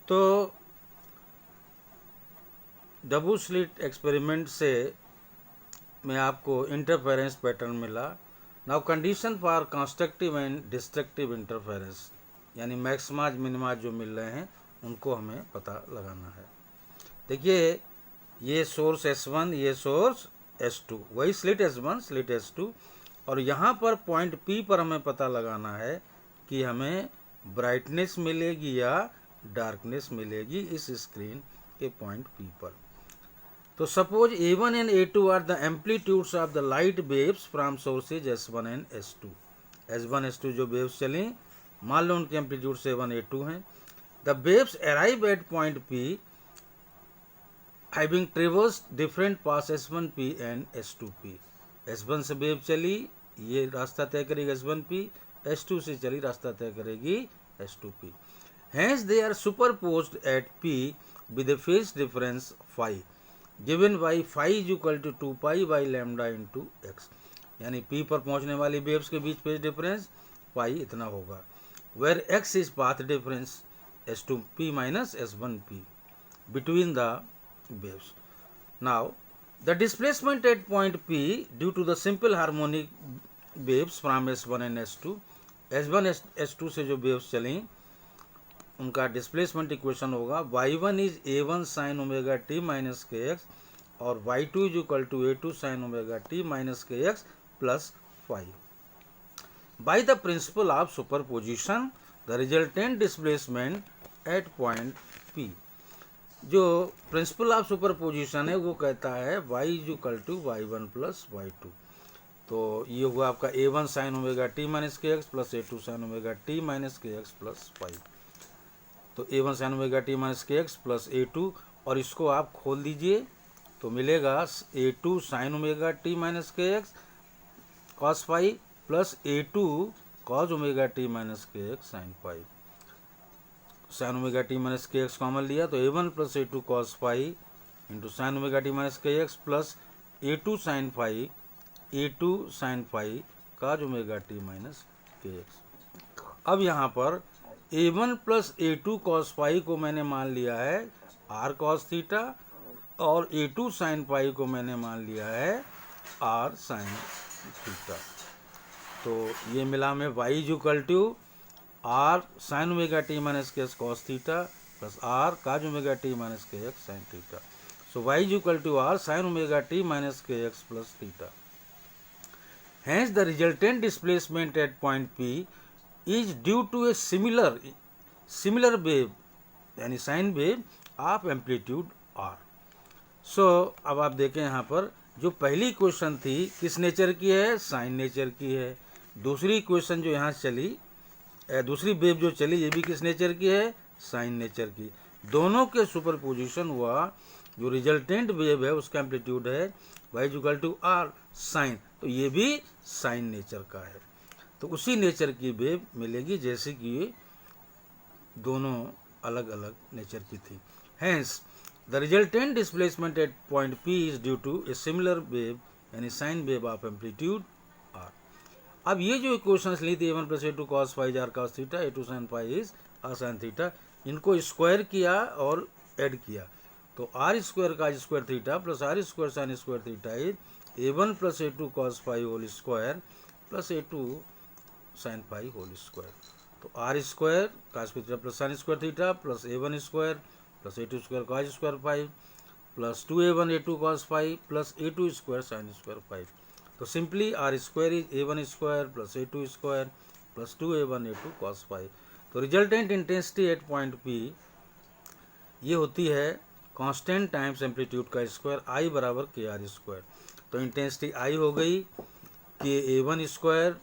तो double slit experiment से में आपको इंटरफेरेंस पैटर्न मिला। Now condition for constructive and destructive interference, यानी मैक्सिमाज मिनिमाज जो मिल रहे हैं उनको हमें पता लगाना है। देखिए ये सोर्स S1, ये सोर्स S2, वही स्लिट S1 स्लिट S2, और यहाँ पर पॉइंट P पर हमें पता लगाना है कि हमें ब्राइटनेस मिलेगी या डार्कनेस मिलेगी इस स्क्रीन के पॉइंट P पर। तो suppose A1 and A2 are the amplitudes of the light waves from sources S1 and S2। S1 S2 जो वेव्स चली, मान लो उनके एम्पलीट्यूड A1 A2 हैं। The waves arrive at point P having traversed different pass S1P and S2P। S1 से wave चली, ये रास्ता तय करेगी S1P, S2 से चली रास्ता तय करेगी S2P। Hence they are superposed at P with a phase difference phi, given by phi is equal to 2 pi by lambda into x। यानी P पर पहुंचने वाली वेव्स के बीच फेज डिफरेंस पाई इतना होगा, where x is path difference S2P minus S1P between the waves। Now the displacement at point P due to the simple harmonic waves from S1 and S2, S1 S2 से जो waves चली उनका displacement equation होगा y1 is a1 sine omega T minus K X और y2 is equal to a2 sine omega T minus K X plus 5। By the principle of superposition the resultant displacement at point P, जो principle of superposition है वो कहता है y is equal to y1 plus y2। तो ये हुआ आपका a1 sine omega T minus K X plus a2 sine omega T minus K X plus 5। तो a1 sine omega T minus K X plus a2, और इसको आप खोल दीजिए तो मिलेगा a2 sine omega T minus K X cos 5 plus a2 cos omega T minus K X sine 5। Sine omega T minus K X common लिया तो a1 plus a2 cos 5 into sine omega T minus K X plus a2 sine 5 a2 sine 5 cos omega T minus K x. अब यहाँ पर a1 plus a2 cos 5 को मैंने मान लिया है r कॉस थीटा, और a2 साइन 5 को मैंने मान लिया है r साइन थीटा। तो ये मिला में y is equal to r sine omega T minus K X cos theta plus r cos omega T minus K X sine theta. So y is equal to r sine omega T minus K X plus theta. Hence the resultant displacement at point P is due to a similar wave, यानी sine wave of amplitude r। सो अब आप देखें यहाँ पर जो पहली question थी किस नेचर की है, साइन नेचर की है। दूसरी क्वेश्चन जो यहाँ चली, दूसरी वेव जो चली ये भी किस नेचर की है, साइन नेचर की। दोनों के सुपरपोजिशन हुआ, जो रिजल्टेंट वेव है उसका एम्पलीट्यूड है y equal to r sine, तो ये भी साइन नेचर का है। तो उसी नेचर की वेव मिलेगी जैसे कि ये दोनों अलग अलग नेचर की थी। Hence the resultant displacement at point P is due to a similar wave, यानी sine wave of amplitude r। अब ये जो इक्वेशंस ली थी a1 plus a2 cos 5 r cos theta, a2 sine 5 is r sine theta, इनको square किया और add किया तो r स्क्वायर का square theta plus r square sine square theta is a1 plus a2 cos 5 whole square plus a2 sine 5 whole square. तो r square cos theta plus sine square theta plus a1 square plus a2 square cos square 5 plus 2a1 a2 cos 5 plus a2 square sine square 5। तो simply r square is a1 square plus a2 square plus 2a1 a2 cos 5। तो resultant intensity at point P ये होती है constant times amplitude का square I बराबर K R square. तो intensity I हो गई के a1 स्क्वायर,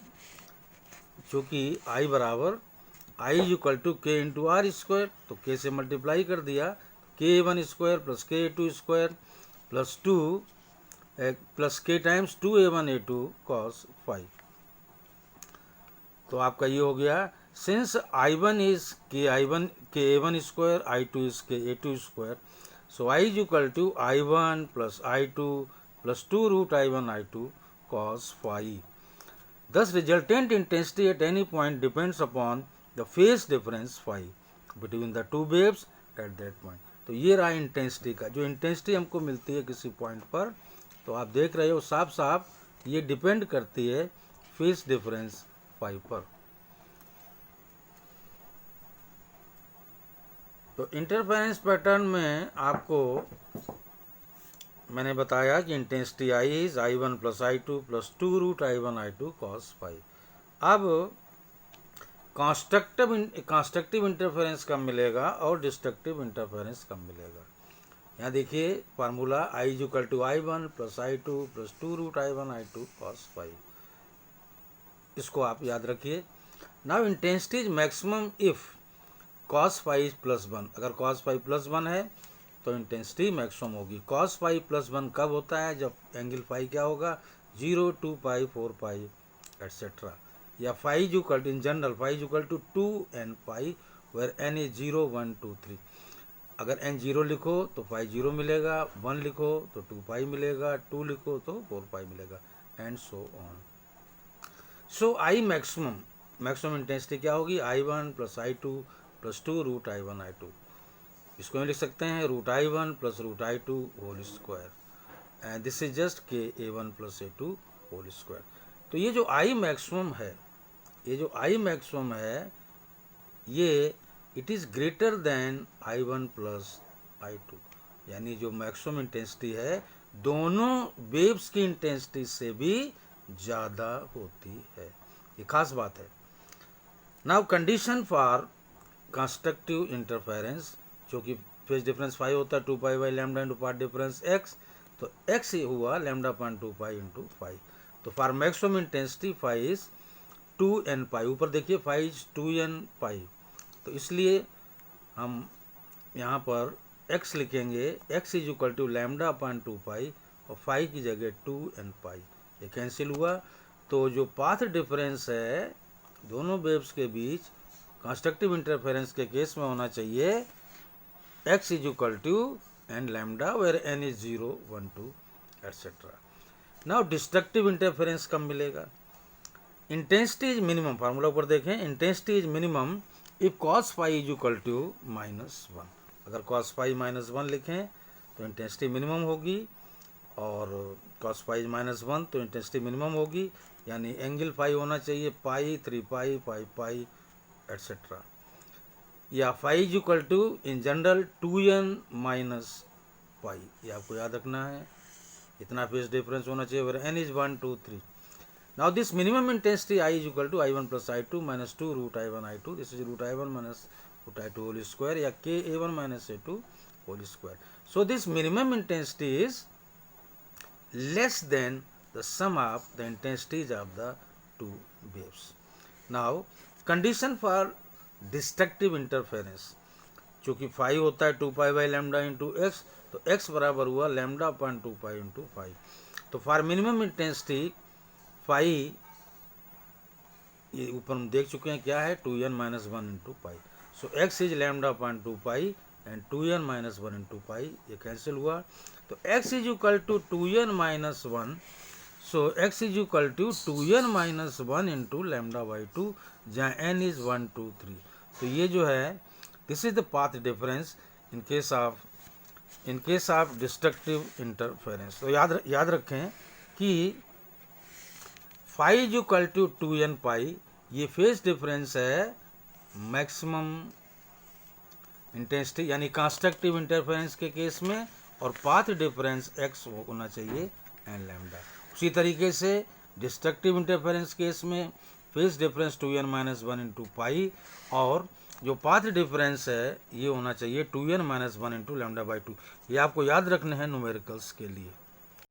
जो कि I बराबर I इज इक्वल टू के इंटू आर स्क्वायर, तो k से मल्टीप्लाई कर दिया, के a1 स्क्वायर प्लस के a2 square plus 2 plus k times 2a1 a2 cos 5। तो आपका ये हो गया, सिंस I1 इज के a1 square, I2 is K a2 square, so I is equal to I1 plus I2 plus 2 root I1 I2 cos 5। Thus resultant intensity at any point depends upon the phase difference phi between the two waves at that point. तो ये रहा intensity का, जो intensity हमको मिलती है किसी point पर, तो आप देख रहे हो साफ साफ ये डिपेंड करती है फेज डिफरेंस फाई पर। तो इंटरफेरेंस पैटर्न में आपको मैंने बताया कि intensity I is I1 plus I2 plus 2√I1 I2 cos phi. अब कंस्ट्रक्टिव इंटरफेरेंस कब मिलेगा और डिस्ट्रक्टिव इंटरफेरेंस कब मिलेगा। यहाँ देखिए formula I=I1 plus I2 plus 2√I1 I2 cos phi, इसको आप याद रखिए। Now intensity is maximum if cos phi plus 1, अगर cos फाई प्लस 1 है तो इंटेंसिटी मैक्सिमम होगी। cos फाई प्लस 1 कब होता है, जब एंगल फाई क्या होगा 0, 2 पाई 4 पाई एटसेट्रा, या phi in general phi 2n pi where n is 0, 1, 2, 3। अगर n 0 लिखो तो फाई 0 मिलेगा, 1 लिखो तो 2 पाई मिलेगा, 2 लिखो तो 4 पाई मिलेगा, and so on. So I maximum intensity क्या होगी I1 plus I2 plus 2√I1 I2, इसको हम लिख सकते हैं √I1 plus √I2 whole square, and this is just KA1 plus A2 whole square. तो ये जो I मैक्सिमम है, ये it is greater than I1 plus I2, यानी जो मैक्सिमम इंटेंसिटी है दोनों वेव्स की इंटेंसिटी से भी ज़्यादा होती है, ये खास बात है। Now condition for constructive interference, जो कि फेज डिफरेंस फाई होता है 2 pi by lambda into path difference x, तो x ही हुआ λ/2 पाई इंटू फाई। तो for maximum intensity phi is 2n pi, ऊपर देखिए फाई इज 2n पाई, तो इसलिए हम यहाँ पर x लिखेंगे, x इज इक्वल टू λ/2 पाई और फाई की जगह 2n पाई, ये कैंसिल हुआ। तो जो पाथ डिफरेंस है दोनों वेव्स के बीच कंस्ट्रक्टिव इंटरफेरेंस के केस में होना चाहिए x is equal to n lambda where n is 0, 1, 2 et cetera. Now destructive interference कब मिलेगा, इंटेंसिटी इज मिनिमम, फार्मूला ऊपर देखें, intensity is minimum if cos phi is equal to -1। अगर cos फाई -1 लिखें तो इंटेंसिटी मिनिमम होगी, और cos फाई -1 तो इंटेंसिटी मिनिमम होगी, यानी एंगल फाई होना चाहिए पाई, 3 पाई, 5 पाई एटसेट्रा, या phi is equal to in general 2n minus pi, ये आपको याद रखना है, इतना फेज डिफरेंस होना चाहिए where n is 1, 2, 3। Now this minimum intensity I is equal to I1 plus I2 minus 2√I1 I2, this is √I1 minus √I2 whole square, या KA1 minus A2 whole square. So this minimum intensity is less than the sum of the intensities of the two waves. Now condition for destructive interference, चूँकि phi होता है 2 pi by lambda into x, तो x बराबर हुआ λ/2 pi into phi. तो for minimum intensity phi, ये ऊपर हम देख चुके हैं क्या है 2n minus 1 into pi, so x is λ/2 pi and 2n minus 1 into pi, ये कैंसिल हुआ। तो x is equal to 2n minus 1, so x is equal to 2n minus 1 into λ/2, जहाँ n इज 1, 2, 3। तो ये जो है this is the path difference in case of destructive interference. तो याद रखें कि phi is equal to 2n pi, ये फेज डिफरेंस है मैक्सिमम इंटेंसिटी यानी कंस्ट्रक्टिव इंटरफेरेंस के केस में, और पाथ डिफरेंस x होना चाहिए n लैम्डा। उसी तरीके से डिस्ट्रक्टिव इंटरफेरेंस केस में phase difference 2n minus 1 into पाई, और जो पाथ डिफरेंस है ये होना चाहिए 2n माइनस 1 इंटू λ/2। ये आपको याद रखने हैं न्यूमेरिकल्स के लिए।